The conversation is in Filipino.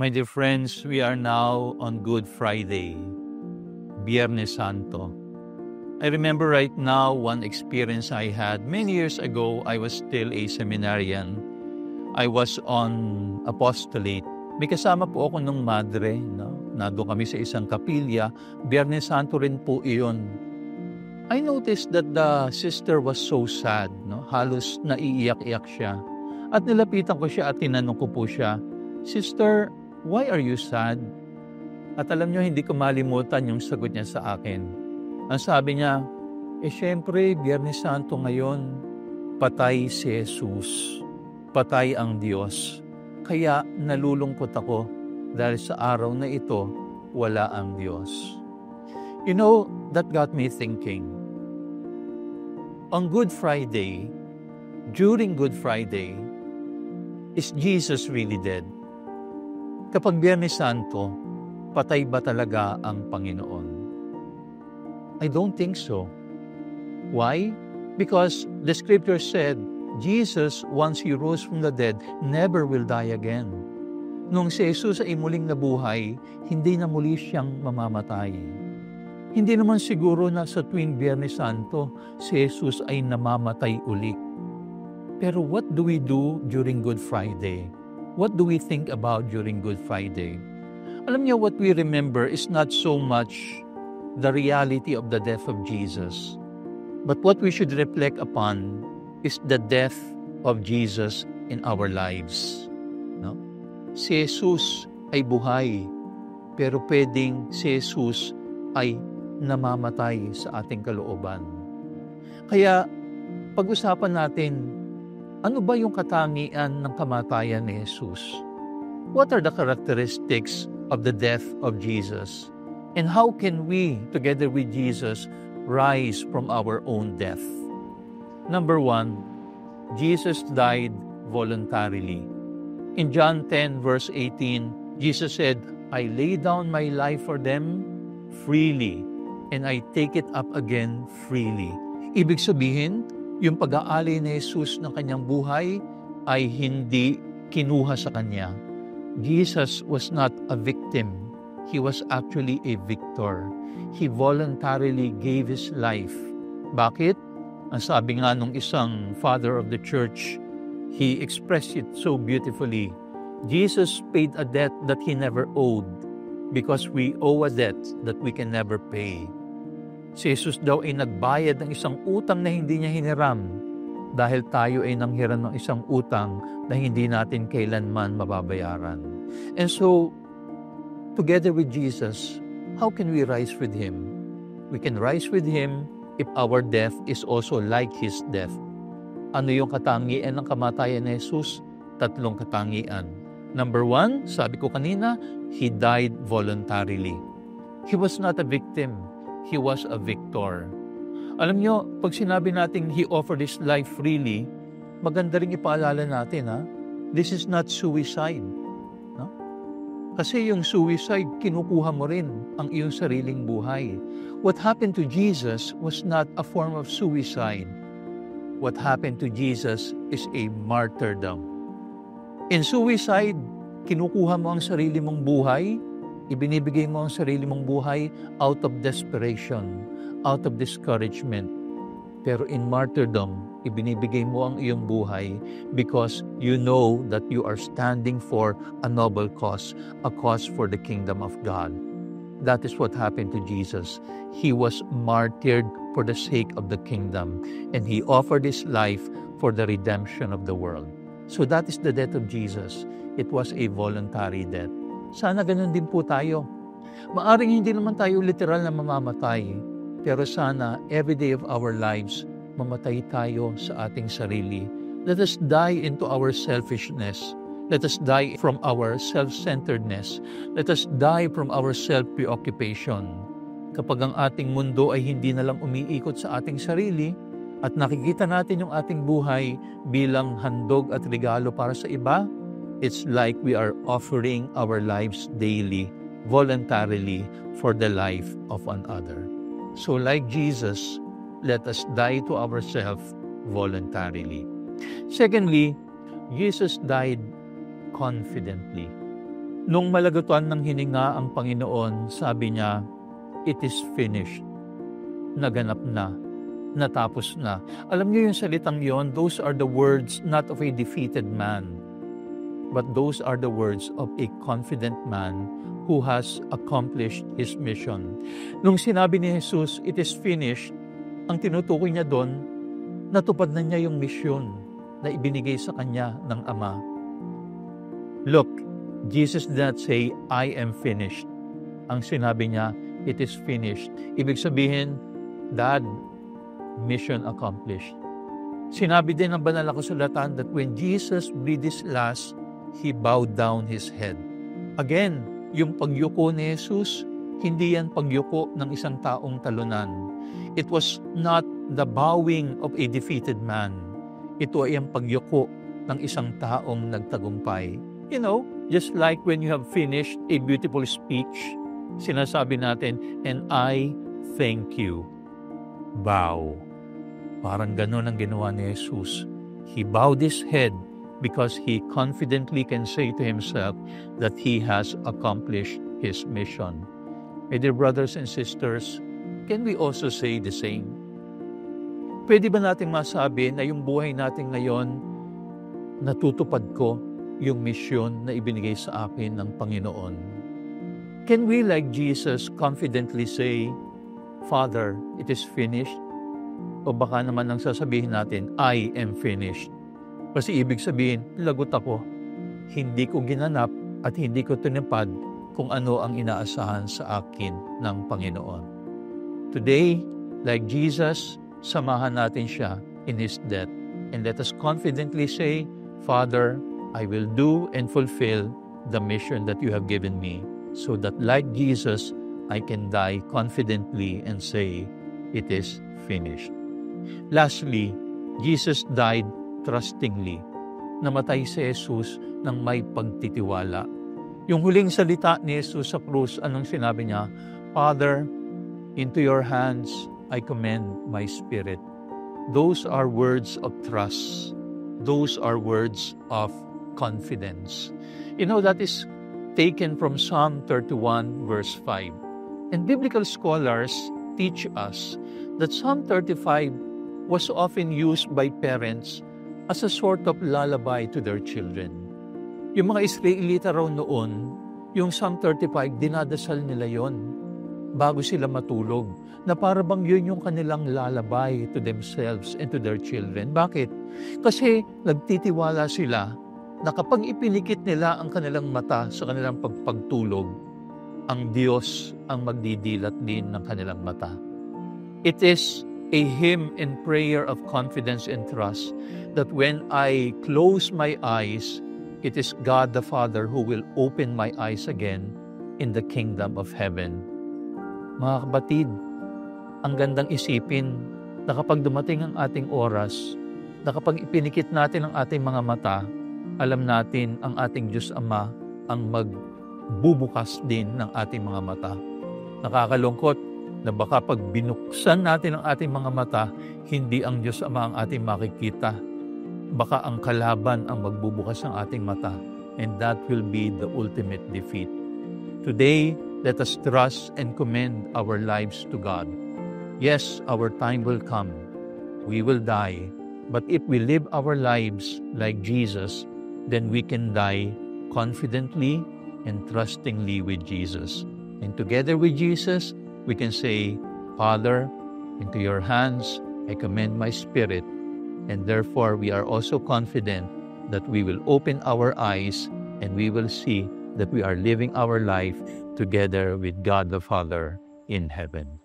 My dear friends, we are now on Good Friday, Biyernes Santo. I remember right now one experience I had many years ago. I was still a seminarian. I was on apostolate. May kasama po ako ng madre. No? Nado kami sa isang kapilya. Biyernes Santo rin po iyon. I noticed that the sister was so sad. No? Halos naiiyak-iyak siya. At nilapitan ko siya at tinanong ko po siya, "Sister, why are you sad?" At alam niyo, hindi ko malimutan yung sagot niya sa akin. Ang sabi niya, syempre, Biyernes Santo ngayon, patay si Jesus. Patay ang Diyos. Kaya nalulungkot ako dahil sa araw na ito, wala ang Diyos. You know, that got me thinking. On Good Friday, during Good Friday, is Jesus really dead? Kapag Biyernes Santo, patay ba talaga ang Panginoon? I don't think so. Why? Because the scripture said, Jesus, once He rose from the dead, never will die again. Nung si Jesus ay muling nabuhay, hindi na muli siyang mamamatay. Hindi naman siguro na sa tuwing Biyernes Santo, si Jesus ay namamatay uli. Pero what do we do during Good Friday? What do we think about during Good Friday? Alam niyo, what we remember is not so much the reality of the death of Jesus, but what we should reflect upon is the death of Jesus in our lives. No? Si Jesus ay buhay, pero pwedeng si Jesus ay namamatay sa ating kalooban. Kaya pag-usapan natin, ano ba yung katangian ng kamatayan ni Jesus? What are the characteristics of the death of Jesus? And how can we, together with Jesus, rise from our own death? Number 1, Jesus died voluntarily. In John 10 verse 18, Jesus said, "I lay down my life for them freely, and I take it up again freely." Ibig sabihin, yung pag-aalay ni Jesus ng kanyang buhay ay hindi kinuha sa kanya. Jesus was not a victim. He was actually a victor. He voluntarily gave His life. Bakit? Ang sabi nga nung isang father of the church, he expressed it so beautifully. Jesus paid a debt that He never owed because we owe a debt that we can never pay. Si Jesus daw ay nagbayad ng isang utang na hindi niya hiniram dahil tayo ay nanghiram ng isang utang na hindi natin kailanman mababayaran. And so, together with Jesus, how can we rise with Him? We can rise with Him if our death is also like His death. Ano yung katangian ng kamatayan ni Jesus? 3 katangian. Number 1, sabi ko kanina, He died voluntarily. He was not a victim. He was a victor. Alam nyo, pag sinabi natin He offered His life freely, maganda rin ipaalala natin, this is not suicide. No? Kasi yung suicide, kinukuha mo rin ang iyong sariling buhay. What happened to Jesus was not a form of suicide. What happened to Jesus is a martyrdom. In suicide, kinukuha mo ang sarili mong buhay, ibinibigay mo ang sarili mong buhay out of desperation, out of discouragement. Pero in martyrdom, ibinibigay mo ang iyong buhay because you know that you are standing for a noble cause, a cause for the kingdom of God. That is what happened to Jesus. He was martyred for the sake of the kingdom, and He offered His life for the redemption of the world. So that is the death of Jesus. It was a voluntary death. Sana ganun din po tayo. Maaring hindi naman tayo literal na mamamatay, pero sana every day of our lives, mamatay tayo sa ating sarili. Let us die into our selfishness. Let us die from our self-centeredness. Let us die from our self-preoccupation. Kapag ang ating mundo ay hindi na lang umiikot sa ating sarili at nakikita natin yung ating buhay bilang handog at regalo para sa iba, it's like we are offering our lives daily, voluntarily, for the life of another. So like Jesus, let us die to ourselves voluntarily. Secondly, Jesus died confidently. Nung malagutan ng hininga ang Panginoon, sabi niya, "It is finished." Naganap na, natapos na. Alam niyo yung salitang yon, those are the words not of a defeated man, but those are the words of a confident man who has accomplished his mission. Nung sinabi ni Jesus, "It is finished," ang tinutukoy niya doon, natupad na niya yung misyon na ibinigay sa kanya ng Ama. Look, Jesus did not say, "I am finished." Ang sinabi niya, "It is finished." Ibig sabihin, Dad, mission accomplished. Sinabi din ng banal na kasulatan that when Jesus breathed his last, he bowed down his head. Again, yung pagyuko ni Jesus, hindi yan pagyuko ng isang taong talunan. It was not the bowing of a defeated man. Ito ay ang pagyuko ng isang taong nagtagumpay. You know, just like when you have finished a beautiful speech, sinasabi natin, "And I thank you." Bow. Parang ganun ang ginawa ni Jesus. He bowed his head because he confidently can say to himself that he has accomplished his mission. My dear brothers and sisters, can we also say the same? Pwede ba nating masabi na yung buhay natin ngayon, natutupad ko yung misyon na ibinigay sa akin ng Panginoon? Can we, like Jesus, confidently say, "Father, it is finished"? O baka naman ang sasabihin natin, "I am finished." Kasi ibig sabihin, lagot ako. Hindi ko ginanap at hindi ko tinupad kung ano ang inaasahan sa akin ng Panginoon. Today, like Jesus, samahan natin siya in His death. And let us confidently say, "Father, I will do and fulfill the mission that you have given me, so that like Jesus, I can die confidently and say, it is finished." Lastly, Jesus died trustingly. Namatay si Jesus ng may pagtitiwala. Yung huling salita ni Jesus sa krus, anong sinabi niya? "Father, into your hands I commend my spirit." Those are words of trust. Those are words of confidence. You know, that is taken from Psalm 31 verse 5. And biblical scholars teach us that Psalm 35 was often used by parents as a sort of lullaby to their children. Yung mga Israelita raw noon, yung Psalm 35, dinadasal nila yon bago sila matulog, na para bang yun yung kanilang lullaby to themselves and to their children. Bakit? Kasi nagtitiwala sila na kapag ipinikit nila ang kanilang mata sa kanilang pagtulog, ang Diyos ang magdidilat din ng kanilang mata. It is a hymn and prayer of confidence and trust that when I close my eyes, it is God the Father who will open my eyes again in the kingdom of heaven. Mga kapatid, ang gandang isipin na kapag dumating ang ating oras, na kapag ipinikit natin ang ating mga mata, alam natin ang ating Diyos Ama ang magbubukas din ng ating mga mata. Nakakalungkot na baka pag binuksan natin ang ating mga mata, hindi ang Diyos Ama ang ating makikita. Baka ang kalaban ang magbubukas ng ating mata, and that will be the ultimate defeat. Today, let us trust and commend our lives to God. Yes, our time will come. We will die. But if we live our lives like Jesus, then we can die confidently and trustingly with Jesus. And together with Jesus, we can say, "Father, into your hands I commend my spirit." And therefore, we are also confident that we will open our eyes and we will see that we are living our life together with God the Father in heaven.